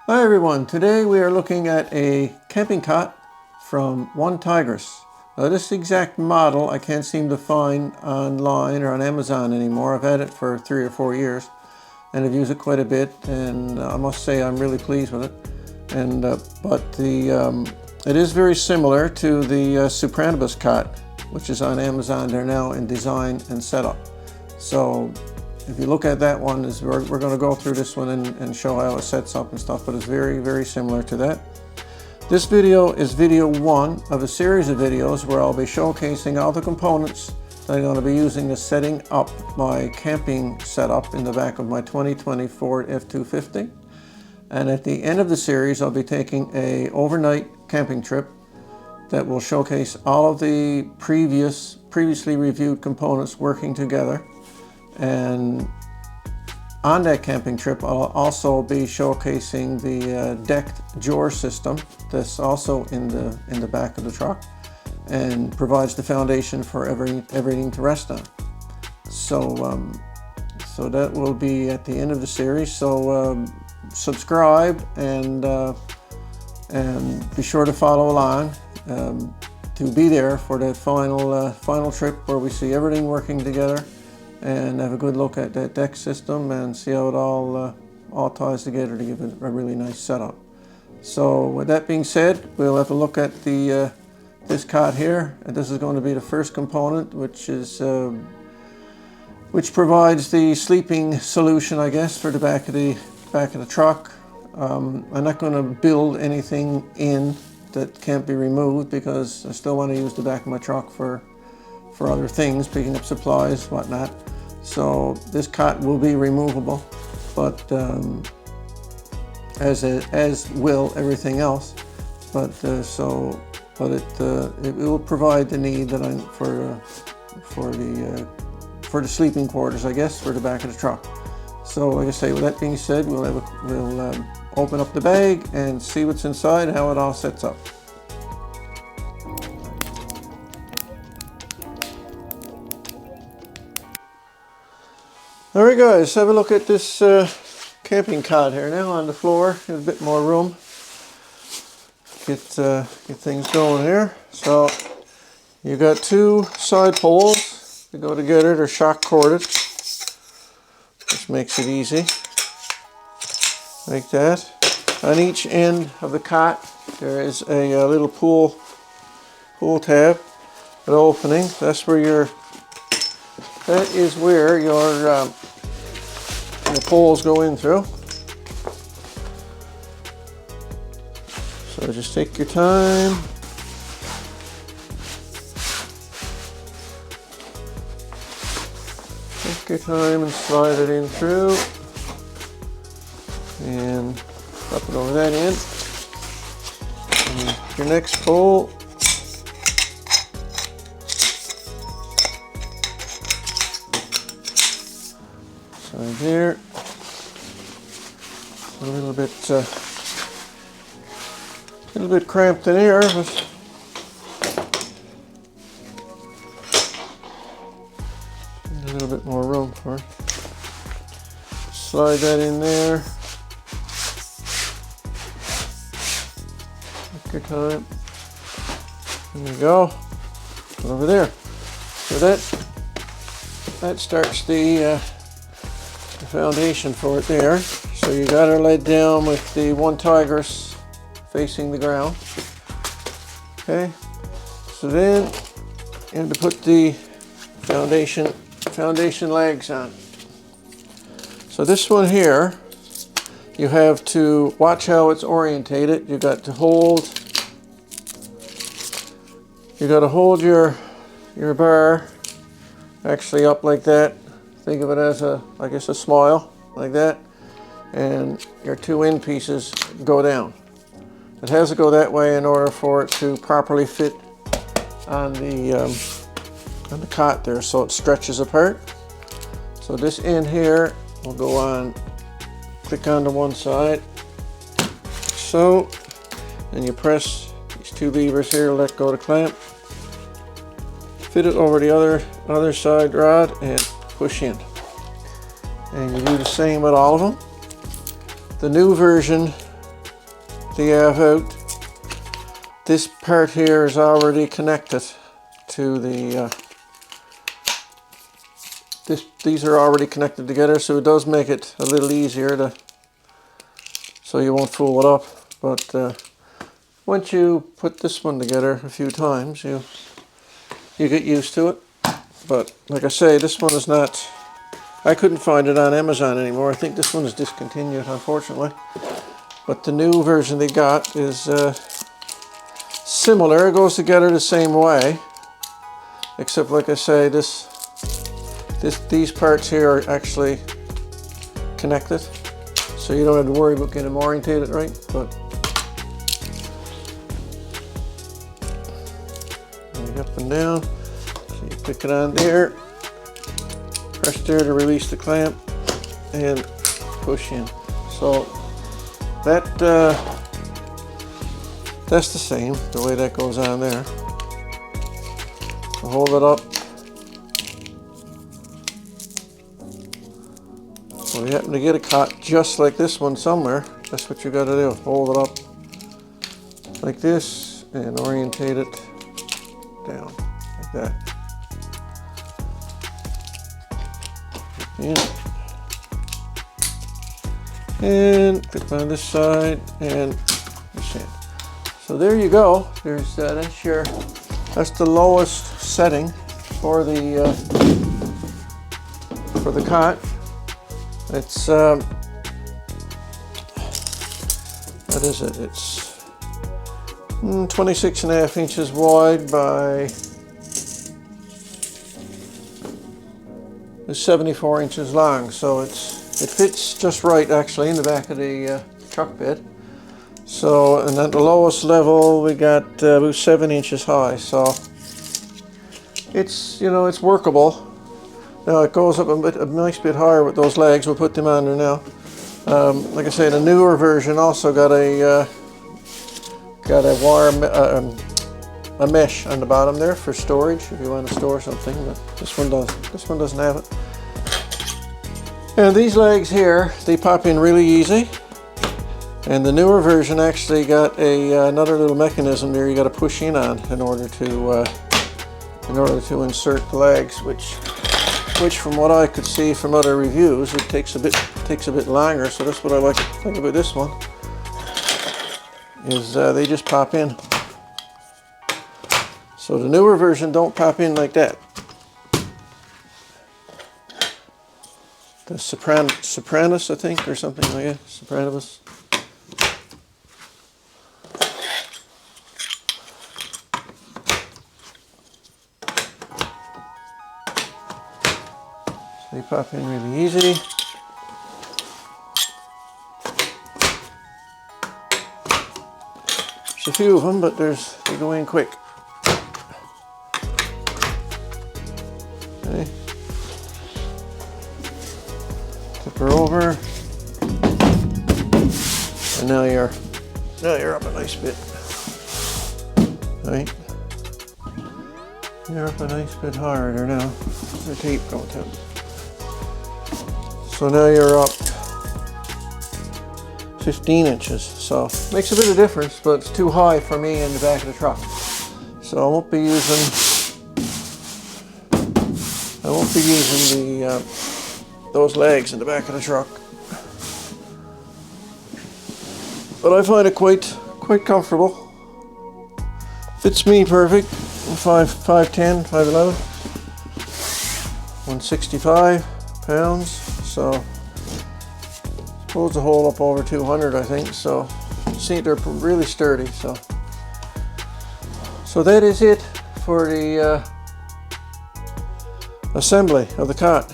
Hi everyone, today we are looking at a camping cot from OneTigris. Now this exact model I can't seem to find online or on Amazon anymore. I've had it for 3 or 4 years and I've used it quite a bit, and I must say I'm really pleased with it. And it is very similar to the Supranibus cot, which is on Amazon. They're now in design and setup. So if you look at that one, we're going to go through this one and show how it sets up and stuff, but it's very, very similar to that. This video is video 1 of a series of videos where I'll be showcasing all the components that I'm going to be using to setting up my camping setup in the back of my 2020 Ford F-250. And at the end of the series, I'll be taking an overnight camping trip that will showcase all of the previously reviewed components working together. And on that camping trip, I'll also be showcasing the decked drawer system that's also in the back of the truck and provides the foundation for everything to rest on. So so that will be at the end of the series. So subscribe and be sure to follow along to be there for that final trip where we see everything working together and have a good look at that deck system and see how it all ties together to give it a really nice setup. So with that being said, we'll have a look at this cot here, and this is going to be the first component, which provides the sleeping solution, I guess, for the back of the truck. I'm not going to build anything in that can't be removed because I still want to use the back of my truck for other things, picking up supplies, whatnot. So this cot will be removable, but as will everything else. But it will provide the need that I'm for the sleeping quarters, I guess, for the back of the truck. So like I say, with that being said, we'll open up the bag and see what's inside and how it all sets up. Alright guys, have a look at this camping cot here now on the floor. There's a bit more room. Get things going here. So you got 2 side poles that go together. They're shock corded, which makes it easy. Like that. On each end of the cot there is a little pool tab, an opening. That is where your poles go in through. So just take your time. Take your time and slide it in through. And drop it over that end. And your next pole. Side there. A little bit cramped in here, but a little bit more room for it. Slide that in there. Take your time. There you go. Over there. So that starts the foundation for it there. So you got her laid down with the OneTigris facing the ground. Okay. So then you have to put the foundation legs on. So this one here, you have to watch how it's orientated. You got to hold your bar actually up like that. Think of it as I guess a smile, like that. And your 2 end pieces go down. It has to go that way in order for it to properly fit on the cot there, so it stretches apart. So this end here will go on, click onto one side, so, and you press these 2 levers here, let go the clamp, fit it over the other side rod and push in. And you do the same with all of them. The new version the F out. This part here is already connected to the, these are already connected together, so it does make it a little easier to, so you won't fool it up. But once you put this one together a few times, you get used to it. But like I say, this one is not, I couldn't find it on Amazon anymore. I think this one is discontinued, unfortunately. But the new version they got is similar. It goes together the same way, except like I say, these parts here are actually connected, so you don't have to worry about getting them orientated right. But up and down, so you pick it on there, press there to release the clamp, and push in. So that's the same, the way that goes on there. So hold it up. So if you happen to get a cot just like this one somewhere, that's what you got to do. Hold it up like this and orientate it down like that. And clip on this side and push in. So there you go. There's that's the lowest setting for the cot. It's what is it? It's 26.5 inches wide by 74 inches long. So it fits just right actually in the back of the truck bed. So, and at the lowest level we got about 7 inches high. So it's, it's workable. Now it goes up a nice bit higher with those legs. We'll put them on there now. Like I say, the newer version also got a wire, a mesh on the bottom there for storage if you want to store something. But this one doesn't have it. And these legs here, they pop in really easy. And the newer version actually got another little mechanism there you got to push in on in order to insert the legs, which from what I could see from other reviews, it takes a bit longer. So that's what I like to think about this one, is they just pop in. So the newer version don't pop in like that. The Sopranos, I think, or something like that. Sopranos. So they pop in really easy. There's a few of them, but they go in quick. Okay. Tip her over, and now you're up a nice bit. Right? You're up a nice bit higher there now. The tape going to. So now you're up 15 inches. So makes a bit of difference, but it's too high for me in the back of the truck. So I won't be using the those legs in the back of the truck. But I find it quite comfortable. Fits me perfect. 5'10", 5'11", 165 pounds. So supposed to hold up over 200, I think. So see, they're really sturdy. So that is it for the assembly of the cot.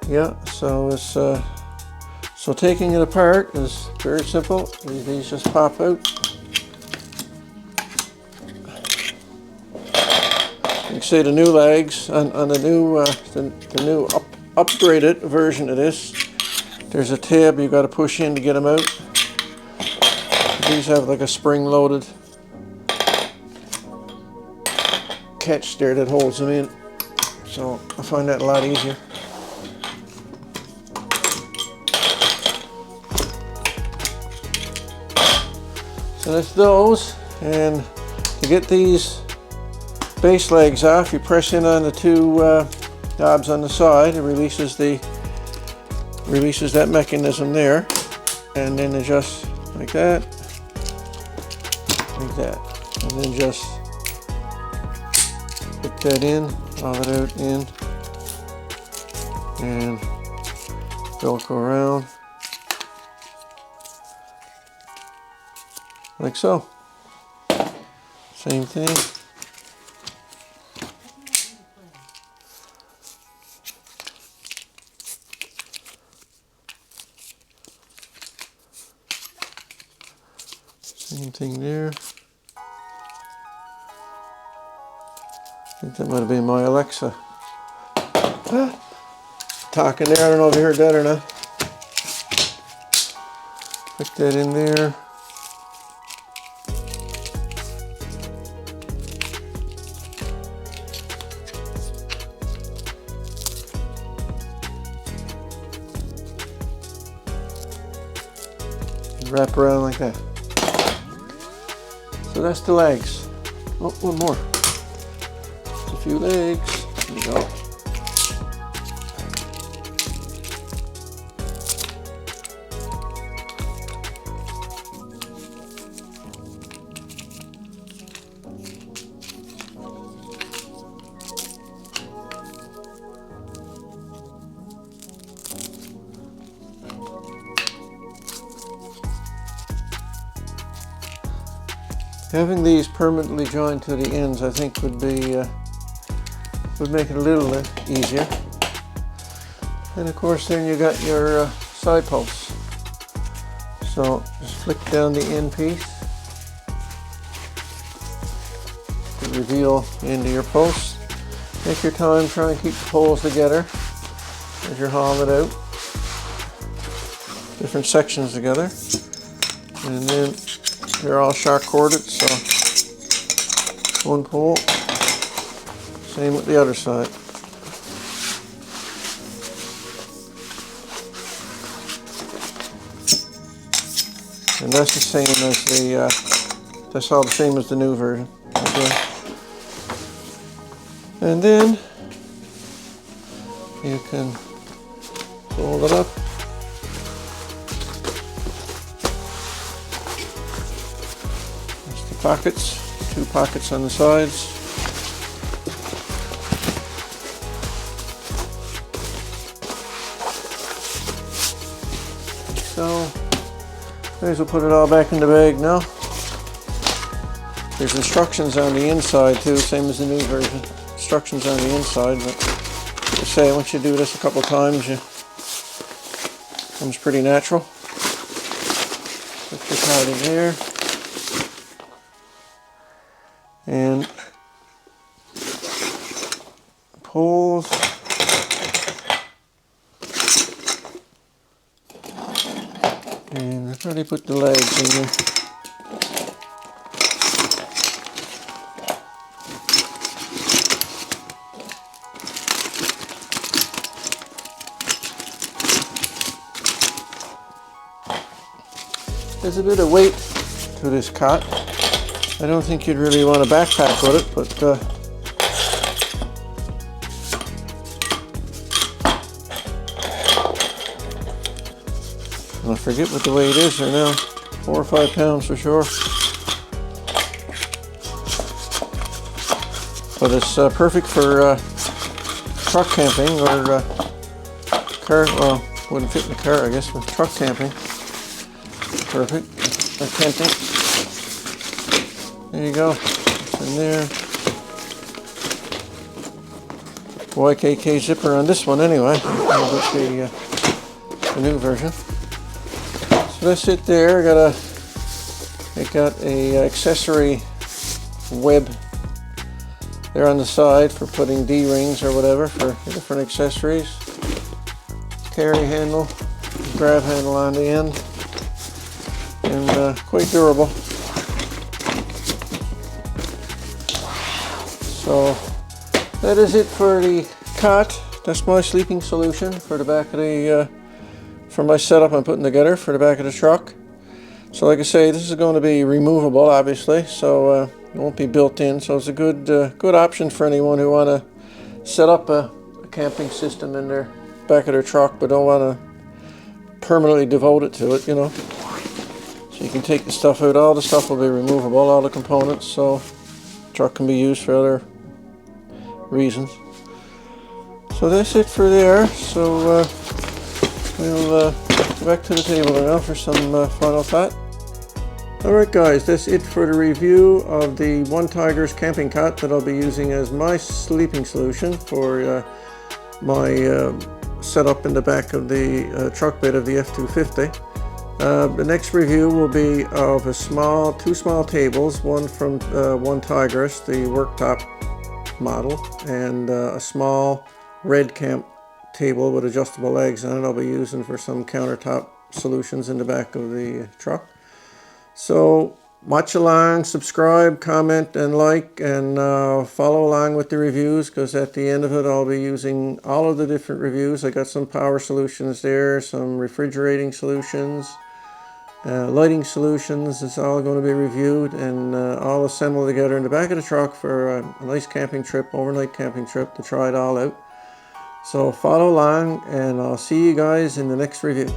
Yeah, so it's so taking it apart is very simple. These just pop out. You can see the new legs on the new upgraded version of this. There's a tab you got to push in to get them out. These have like a spring-loaded catch there that holds them in. So I find that a lot easier. So that's those, and to get these base legs off, you press in on the two knobs on the side. It releases that mechanism there, and then adjust like that, and then just put that in, pop it out in, and Velcro around like so. Same thing. Same thing there. I think that might have been my Alexa talking there. I don't know if you heard that or not. Put that in there. Wrap around like that. So that's the legs. Oh, one more. Just a few legs. There we go. Having these permanently joined to the ends, I think, would make it a little easier. And of course, then you got your side posts. So just flick down the end piece to reveal the end of your post. Take your time, try and keep the poles together as you're hauling it out. Different sections together, and then they're all sharp corded, so one pole, same with the other side. And that's the same as that's all the same as the new version. Okay. And then you can fold it up. Pockets, 2 pockets on the sides. So, may as well put it all back in the bag now. There's instructions on the inside too, same as the new version. Instructions on the inside, but like I say, once you do this a couple times, it comes pretty natural. Put your card in there. And poles, and I've already put the legs in there. There's a bit of weight to this cot. I don't think you'd really want to backpack with it, but I forget what the weight is here now. 4 or 5 pounds for sure. But it's perfect for truck camping or car. Well, wouldn't fit in the car, I guess, but truck camping. Perfect. Or tenting. There you go. It's in there. YKK zipper on this one anyway. The new version. So that's it there. It got a accessory web there on the side for putting D-rings or whatever for different accessories. Carry handle, grab handle on the end, and quite durable. So that is it for the cot. That's my sleeping solution for the back of the, for my setup I'm putting together for the back of the truck. So like I say, this is going to be removable, obviously, so it won't be built in. So it's a good option for anyone who want to set up a camping system in their back of their truck, but don't want to permanently devote it to it, you know. So you can take the stuff out. All the stuff will be removable, all the components, so the truck can be used for other reasons. So that's it for there. So we'll go back to the table now for some final thought. Alright guys, that's it for the review of the OneTigris camping cot that I'll be using as my sleeping solution for my setup in the back of the truck bed of the F-250. The next review will be of two small tables, one from OneTigris, the worktop model, and a small red camp table with adjustable legs on it. I'll be using for some countertop solutions in the back of the truck. So watch along, subscribe, comment, and like, and follow along with the reviews, because at the end of it I'll be using all of the different reviews. I got some power solutions there, some refrigerating solutions, lighting solutions. It's all going to be reviewed and all assembled together in the back of the truck for a nice camping trip, overnight camping trip, to try it all out. So follow along, and I'll see you guys in the next review.